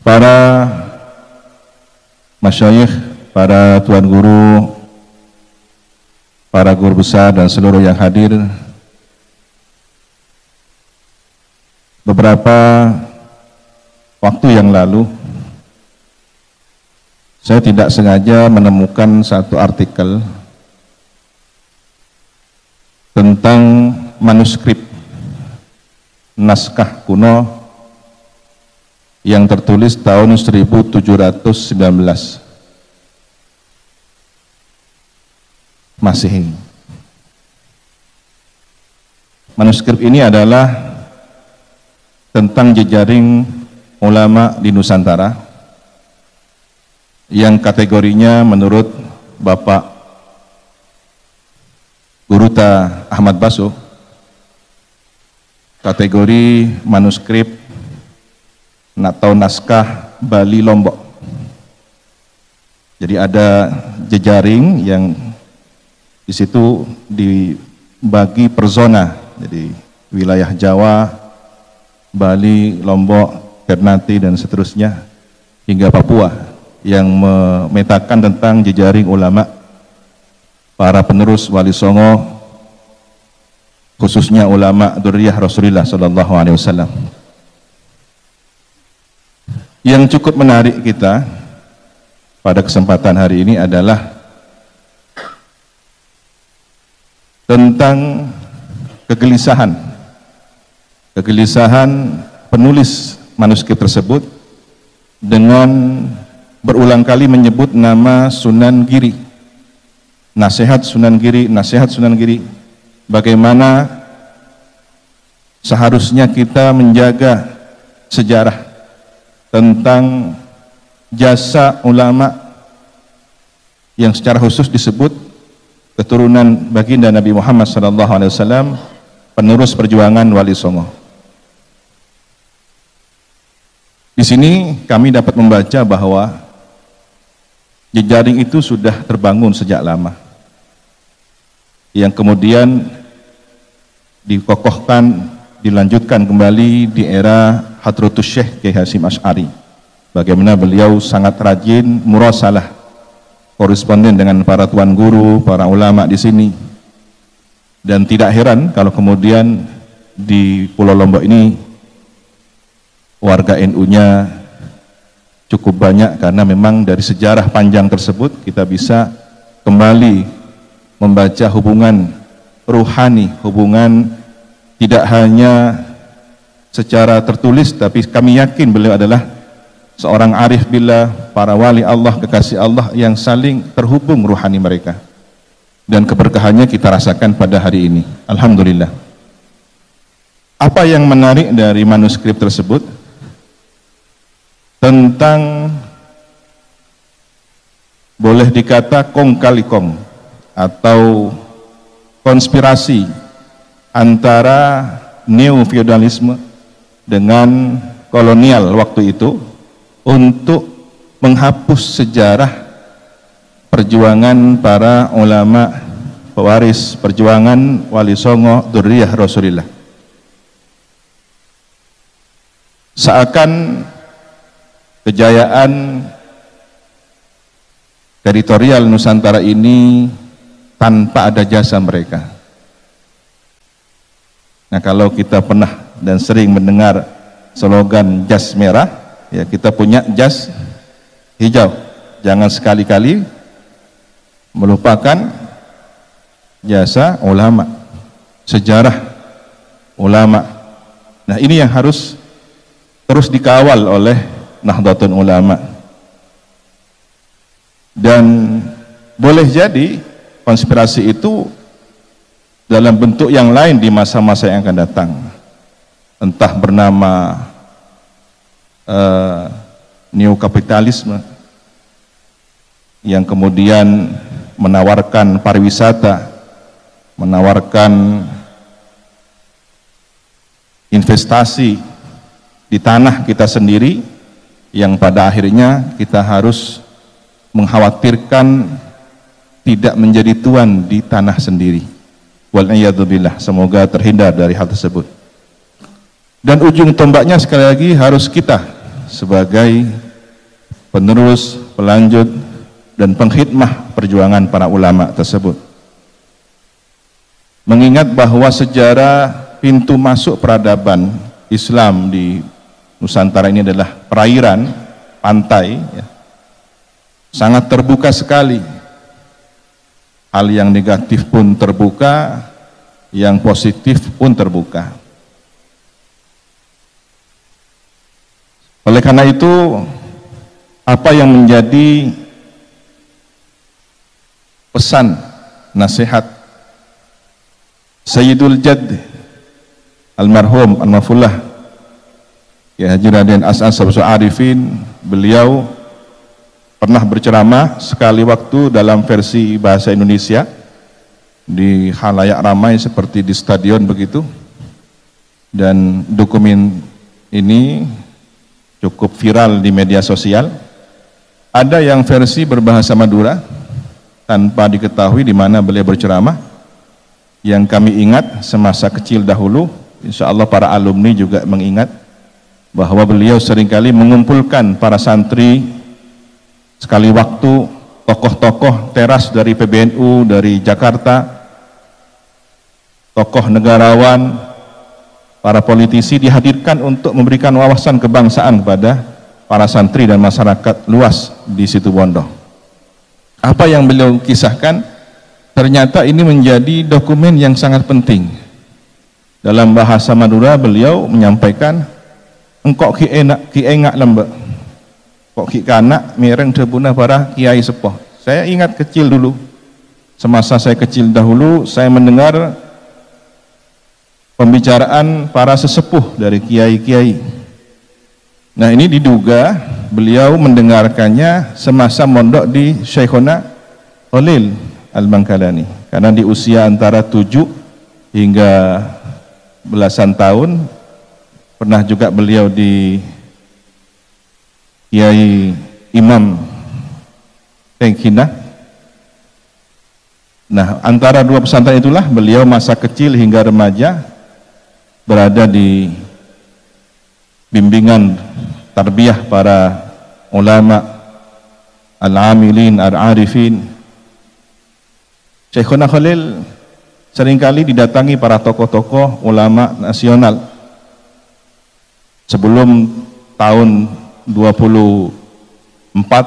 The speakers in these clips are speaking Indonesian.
para masyayikh, para tuan guru, para guru besar dan seluruh yang hadir. Beberapa waktu yang lalu saya tidak sengaja menemukan satu artikel tentang manuskrip naskah kuno yang tertulis tahun 1719 Masehi. Manuskrip ini adalah tentang jejaring ulama di Nusantara yang kategorinya menurut Bapak Guruta Ahmad Baso kategori manuskrip atau naskah Bali Lombok. Jadi ada jejaring yang di situ dibagi per zona. Jadi wilayah Jawa, Bali, Lombok, Ternate dan seterusnya hingga Papua yang memetakan tentang jejaring ulama para penerus Wali Songo, khususnya ulama dzurriyyah Rasulullah sallallahu alaihi wasallam. Yang cukup menarik kita pada kesempatan hari ini adalah tentang kegelisahan penulis manuskrip tersebut dengan berulang kali menyebut nama Sunan Giri, nasihat Sunan Giri, bagaimana seharusnya kita menjaga sejarah tentang jasa ulama yang secara khusus disebut keturunan baginda Nabi Muhammad SAW, penerus perjuangan Wali Songo. Di sini kami dapat membaca bahwa jejaring itu sudah terbangun sejak lama, yang kemudian dikokohkan, dilanjutkan kembali di era Hadratus Syekh Kiai Hasyim Asy'ari. Bagaimana beliau sangat rajin murasalah, koresponden dengan para tuan guru, para ulama di sini. Dan tidak heran kalau kemudian di Pulau Lombok ini warga NU-nya cukup banyak, karena memang dari sejarah panjang tersebut kita bisa kembali membaca hubungan ruhani, hubungan tidak hanya secara tertulis, tapi kami yakin beliau adalah seorang arif billah, para wali Allah, kekasih Allah yang saling terhubung ruhani mereka, dan keberkahannya kita rasakan pada hari ini. Alhamdulillah. Apa yang menarik dari manuskrip tersebut tentang, boleh dikata kong kali kong atau konspirasi antara neo-feudalisme dengan kolonial waktu itu untuk menghapus sejarah perjuangan para ulama pewaris perjuangan Wali Songo dzurriyyah Rasulullah. Seakan kejayaan teritorial Nusantara ini tanpa ada jasa mereka. Nah, kalau kita pernah dan sering mendengar slogan jas merah, ya kita punya jas hijau. Jangan sekali-kali melupakan jasa ulama, sejarah ulama. Nah, ini yang harus terus dikawal oleh Nahdlatul Ulama. Dan boleh jadi konspirasi itu dalam bentuk yang lain di masa-masa yang akan datang, entah bernama neokapitalisme yang kemudian menawarkan pariwisata, menawarkan investasi di tanah kita sendiri, yang pada akhirnya kita harus mengkhawatirkan tidak menjadi tuan di tanah sendiri. Wal'iyadzubillah, semoga terhindar dari hal tersebut. Dan ujung tombaknya sekali lagi harus kita sebagai penerus, pelanjut, dan pengkhidmah perjuangan para ulama tersebut. Mengingat bahwa sejarah pintu masuk peradaban Islam di Nusantara ini adalah perairan, pantai, ya, sangat terbuka sekali. Hal yang negatif pun terbuka, yang positif pun terbuka. Oleh karena itu, apa yang menjadi pesan, nasihat Sayyidul Jadd almarhum Al-Mafullah Kiai Haji Raden As'ad Syamsul Arifin? Beliau pernah berceramah sekali waktu dalam versi bahasa Indonesia di khalayak ramai seperti di stadion begitu, dan dokumen ini cukup viral di media sosial. Ada yang versi berbahasa Madura tanpa diketahui di mana beliau berceramah. Yang kami ingat semasa kecil dahulu, insya Allah para alumni juga mengingat bahwa beliau seringkali mengumpulkan para santri sekali waktu, tokoh-tokoh teras dari PBNU, dari Jakarta, tokoh negarawan, para politisi dihadirkan untuk memberikan wawasan kebangsaan kepada para santri dan masyarakat luas di Situbondo. Apa yang beliau kisahkan ternyata ini menjadi dokumen yang sangat penting. Dalam bahasa Madura beliau menyampaikan, engkok ki enak lembek, kok ki kanak mireng debuna para kiai sepoh. Saya ingat kecil dulu, semasa saya kecil dahulu, saya mendengar pembicaraan para sesepuh dari kiai-kiai. Nah, ini diduga beliau mendengarkannya semasa mondok di Syekhona Khalil Al-Bangkalani, karena di usia antara 7 hingga belasan tahun pernah juga beliau di Kiai Imam Tengkina. Nah, antara dua pesantren itulah beliau masa kecil hingga remaja berada di bimbingan tarbiyah para ulama al-amilin, al-arifin. Syekhuna Khalil seringkali didatangi para tokoh-tokoh ulama nasional. Sebelum tahun 24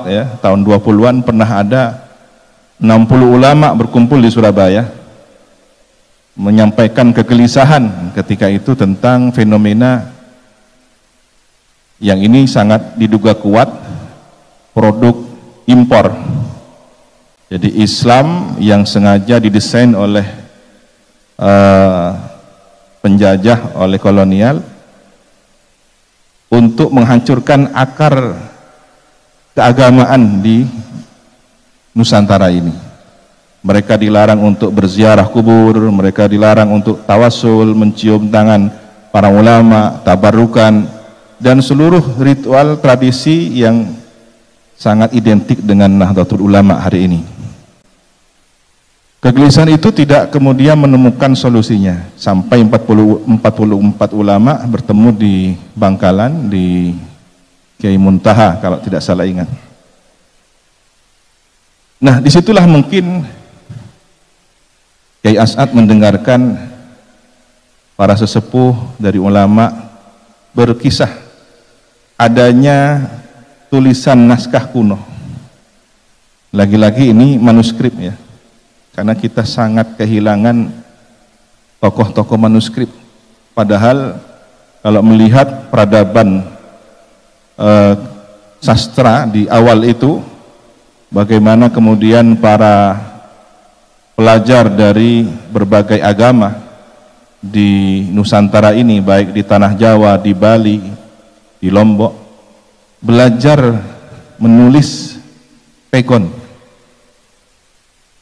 ya, tahun 20-an pernah ada 60 ulama berkumpul di Surabaya menyampaikan kegelisahan ketika itu tentang fenomena yang ini sangat diduga kuat produk impor. Jadi Islam yang sengaja didesain oleh penjajah, oleh kolonial untuk menghancurkan akar keagamaan di Nusantara ini. Mereka dilarang untuk berziarah kubur, mereka dilarang untuk tawasul, mencium tangan para ulama, tabarukan, dan seluruh ritual tradisi yang sangat identik dengan Nahdlatul Ulama hari ini. Kegelisahan itu tidak kemudian menemukan solusinya sampai 44 ulama bertemu di Bangkalan di Kiai Muntaha kalau tidak salah ingat. Nah, disitulah mungkin Kiai As'ad mendengarkan para sesepuh dari ulama berkisah adanya tulisan naskah kuno. Lagi-lagi ini manuskrip ya, karena kita sangat kehilangan tokoh-tokoh manuskrip. Padahal kalau melihat peradaban sastra di awal itu, bagaimana kemudian para pelajar dari berbagai agama di Nusantara ini, baik di Tanah Jawa, di Bali, di Lombok, belajar menulis pekon.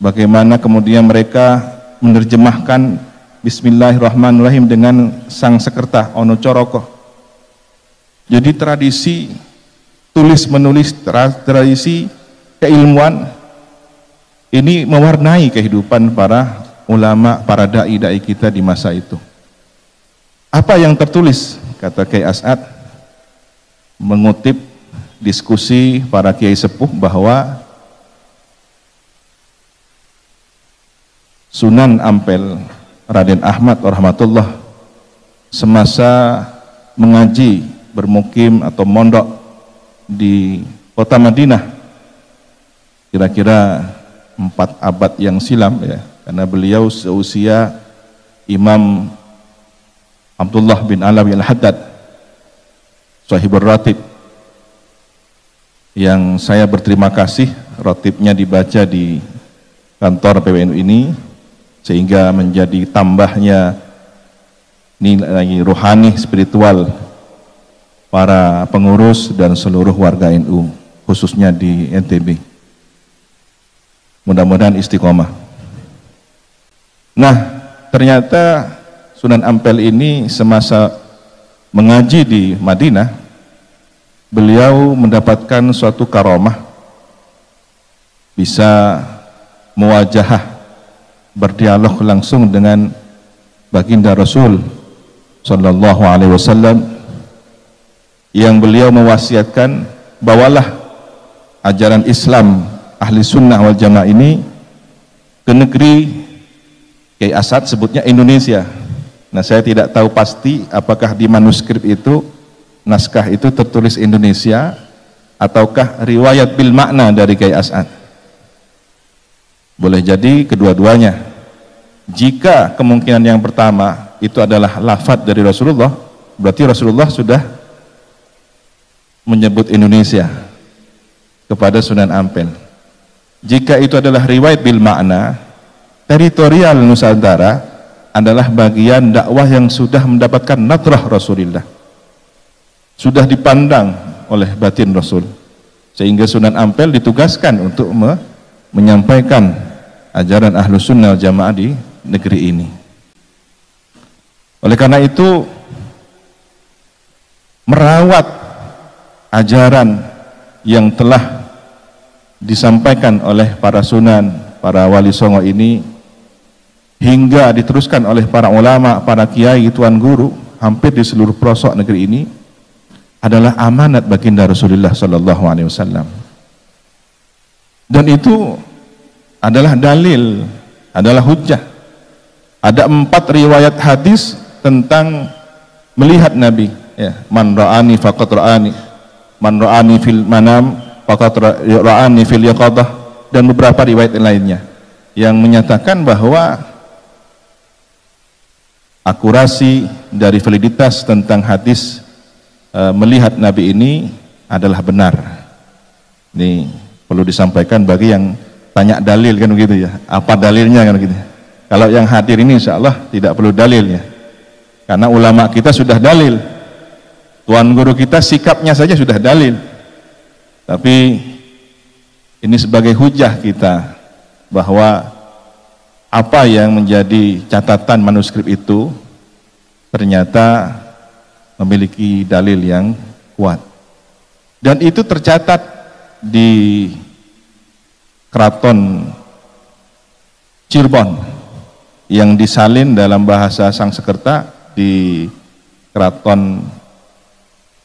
Bagaimana kemudian mereka menerjemahkan Bismillahirrahmanirrahim dengan sang sekerta Ono Coroko. Jadi tradisi tulis menulis, tradisi keilmuan ini mewarnai kehidupan para ulama, para dai-dai kita di masa itu. Apa yang tertulis, kata Kiai As'ad, mengutip diskusi para kiai sepuh bahwa Sunan Ampel Raden Ahmad rahmatullah semasa mengaji, bermukim atau mondok di kota Madinah kira-kira 4 abad yang silam ya, karena beliau seusia Imam Abdullah bin Alawi Al-Haddad Sahibur Ratib, yang saya berterima kasih ratibnya dibaca di kantor PWNU ini sehingga menjadi tambahnya nilai rohani spiritual para pengurus dan seluruh warga NU khususnya di NTB. Mudah-mudahan istiqomah. Nah, ternyata Sunan Ampel ini semasa mengaji di Madinah, beliau mendapatkan suatu karomah, bisa muwajahah, berdialog langsung dengan baginda Rasul Sallallahu Alaihi Wasallam, yang beliau mewasiatkan, bawalah ajaran Islam ahli sunnah wal jamaah ini ke negeri Kiai Asad, sebutnya Indonesia. Nah, saya tidak tahu pasti apakah di manuskrip itu, naskah itu tertulis Indonesia ataukah riwayat bil makna dari Kiai Asad. Boleh jadi kedua-duanya. Jika kemungkinan yang pertama itu adalah lafadz dari Rasulullah, berarti Rasulullah sudah menyebut Indonesia kepada Sunan Ampel. Jika itu adalah riwayat bil makna, teritorial Nusantara adalah bagian dakwah yang sudah mendapatkan nadrah Rasulullah, sudah dipandang oleh batin Rasul, sehingga Sunan Ampel ditugaskan untuk menyampaikan ajaran Ahlus Sunnah wal Jamaah di negeri ini. Oleh karena itu, merawat ajaran yang telah disampaikan oleh para sunan, para wali songo ini, hingga diteruskan oleh para ulama, para kiai, tuan guru, hampir di seluruh pelosok negeri ini, adalah amanat baginda Rasulullah Sallallahu Alaihi Wasallam. Dan itu adalah dalil, adalah hujjah. Ada 4 riwayat hadis tentang melihat Nabi, ya. Man ra'ani faqad ra'ani, man ra'ani fil manam faqad ra'ani fil yaqadah, dan beberapa riwayat lainnya yang menyatakan bahwa akurasi dari validitas tentang hadis melihat Nabi ini adalah benar. Ini perlu disampaikan bagi yang tanya dalil kan begitu ya. Apa dalilnya kan begitu. Kalau yang hadir ini insya Allah tidak perlu dalilnya, karena ulama kita sudah dalil, tuan guru kita sikapnya saja sudah dalil. Tapi ini sebagai hujah kita bahwa apa yang menjadi catatan manuskrip itu ternyata memiliki dalil yang kuat, dan itu tercatat di Keraton Cirebon yang disalin dalam bahasa Sangsekerta di Keraton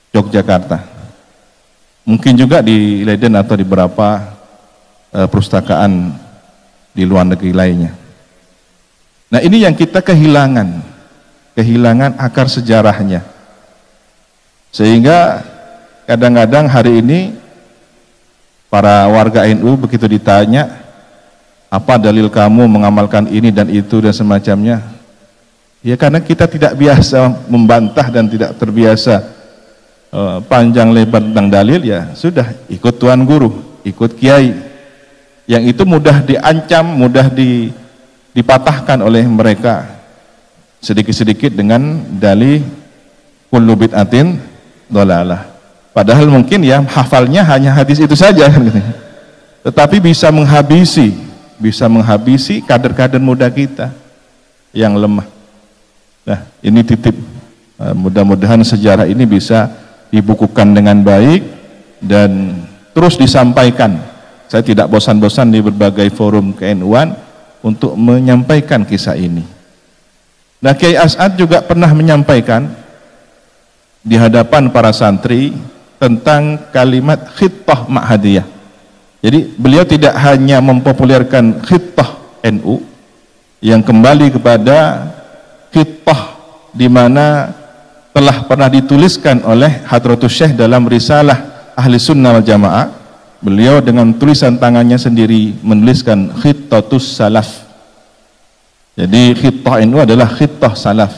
Yogyakarta, mungkin juga di Leiden atau di beberapa perpustakaan di luar negeri lainnya. Nah, ini yang kita kehilangan akar sejarahnya, sehingga kadang-kadang hari ini para warga NU begitu ditanya, apa dalil kamu mengamalkan ini dan itu dan semacamnya, ya karena kita tidak biasa membantah dan tidak terbiasa panjang lebar tentang dalil, ya sudah ikut tuan guru, ikut kiai, yang itu mudah diancam, mudah dipatahkan oleh mereka sedikit-sedikit dengan dalih kullu bid'atin dhalalah. Padahal mungkin ya hafalnya hanya hadis itu saja kan gitu. Tetapi bisa menghabisi kader-kader muda kita yang lemah. Nah, ini titip. Mudah-mudahan sejarah ini bisa dibukukan dengan baik dan terus disampaikan. Saya tidak bosan-bosan di berbagai forum ke-NU-an untuk menyampaikan kisah ini. Nah, Kiai As'ad juga pernah menyampaikan di hadapan para santri tentang kalimat khittah ma'hadiyah. Jadi beliau tidak hanya mempopulerkan khittah NU yang kembali kepada khittah di mana telah pernah dituliskan oleh Hadratus Syekh dalam risalah Ahli Sunnah wal Jamaah. Beliau dengan tulisan tangannya sendiri menuliskan khittatus salaf. Jadi khittah NU adalah khittah salaf,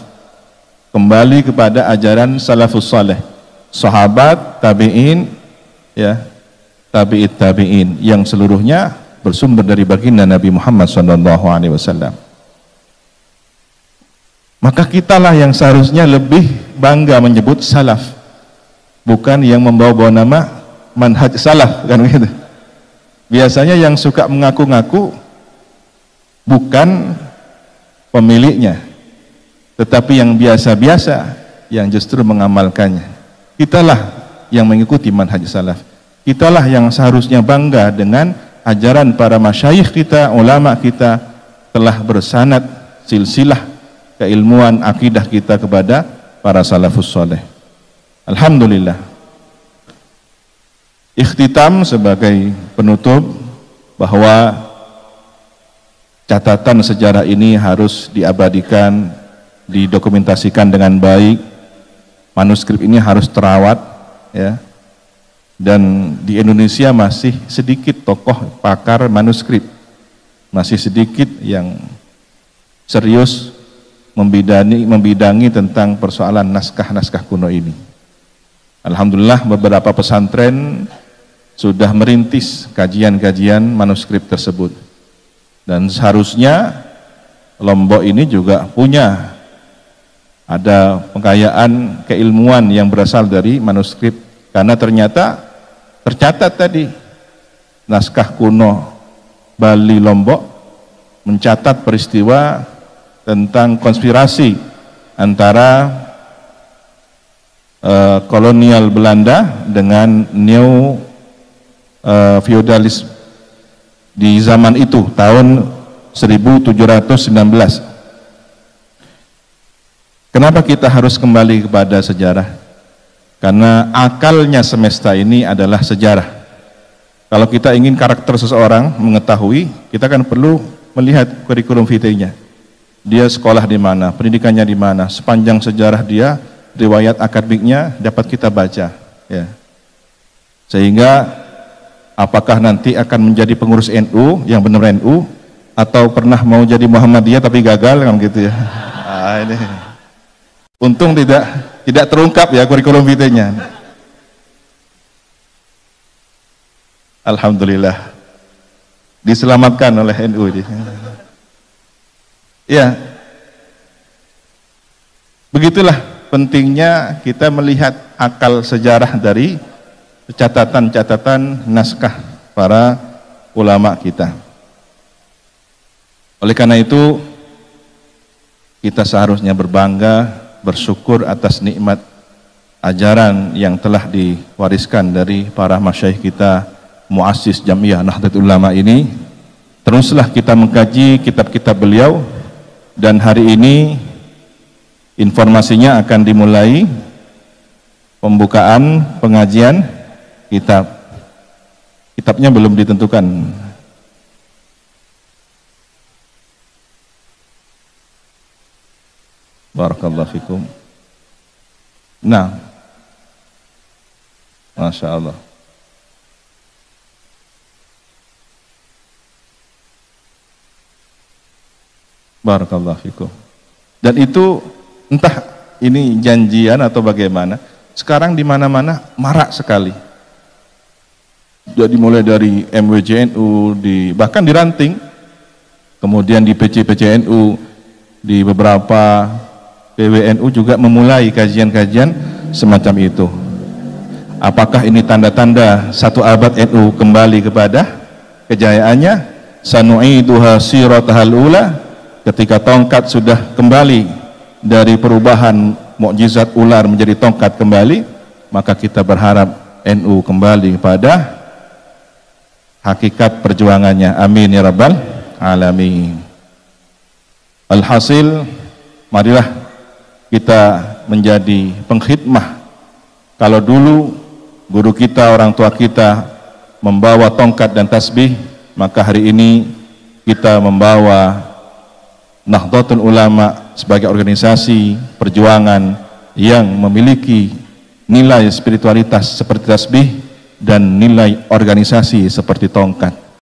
kembali kepada ajaran salafus saleh, sahabat, tabi'in, ya, tabi'it tabi'in, yang seluruhnya bersumber dari baginda Nabi Muhammad SAW. Maka kitalah yang seharusnya lebih bangga menyebut salaf, bukan yang membawa-bawa nama manhaj salaf, kan gitu. Biasanya yang suka mengaku-ngaku bukan pemiliknya, tetapi yang biasa-biasa yang justru mengamalkannya. Kitalah yang mengikuti manhaj salaf. Kitalah yang seharusnya bangga dengan ajaran para masyayikh kita, ulama kita, telah bersanad silsilah keilmuan akidah kita kepada para salafus saleh. Alhamdulillah. Ikhtitam sebagai penutup bahwa catatan sejarah ini harus diabadikan, didokumentasikan dengan baik. Manuskrip ini harus terawat, ya. Dan di Indonesia masih sedikit tokoh pakar manuskrip, masih sedikit yang serius membidangi tentang persoalan naskah-naskah kuno ini. Alhamdulillah beberapa pesantren sudah merintis kajian-kajian manuskrip tersebut, dan seharusnya Lombok ini juga punya ada pengkayaan keilmuan yang berasal dari manuskrip, karena ternyata tercatat tadi naskah kuno Bali Lombok mencatat peristiwa tentang konspirasi antara kolonial Belanda dengan neo feodalis di zaman itu, tahun 1719. Kenapa kita harus kembali kepada sejarah? Karena akalnya semesta ini adalah sejarah. Kalau kita ingin karakter seseorang mengetahui, kita kan perlu melihat kurikulum vitae-nya. Dia sekolah di mana, pendidikannya di mana, sepanjang sejarah dia, riwayat akademiknya dapat kita baca, ya. Sehingga apakah nanti akan menjadi pengurus NU yang benar NU, atau pernah mau jadi Muhammadiyah tapi gagal, kan gitu ya. Nah, ini untung tidak terungkap ya kurikulum vitae-nya. Alhamdulillah diselamatkan oleh NU ini. Ya, begitulah pentingnya kita melihat akal sejarah dari catatan-catatan naskah para ulama kita. Oleh karena itu, kita seharusnya berbangga, bersyukur atas nikmat ajaran yang telah diwariskan dari para masyayikh kita, muassis Jamiah Nahdlatul Ulama ini. Teruslah kita mengkaji kitab-kitab beliau, dan hari ini informasinya akan dimulai pembukaan pengajian kitab. Kitabnya belum ditentukan. Barakallahu fikum. Nah, Masya Allah. Barakallahu fikum. Dan itu entah ini janjian atau bagaimana, sekarang di mana-mana marak sekali. Jadi mulai dari MWJNU, bahkan di Ranting, kemudian di PC-PCNU, di beberapa PWNU juga memulai kajian-kajian semacam itu. Apakah ini tanda-tanda satu abad NU kembali kepada kejayaannya? Sanu'iduha siratahal ula, ketika tongkat sudah kembali dari perubahan mukjizat ular menjadi tongkat kembali, maka kita berharap NU kembali pada hakikat perjuangannya. Amin ya rabbal alamin. Alhasil, marilah kita menjadi pengkhidmah. Kalau dulu guru kita, orang tua kita membawa tongkat dan tasbih, maka hari ini kita membawa Nahdlatul Ulama sebagai organisasi perjuangan yang memiliki nilai spiritualitas seperti tasbih dan nilai organisasi seperti tongkat.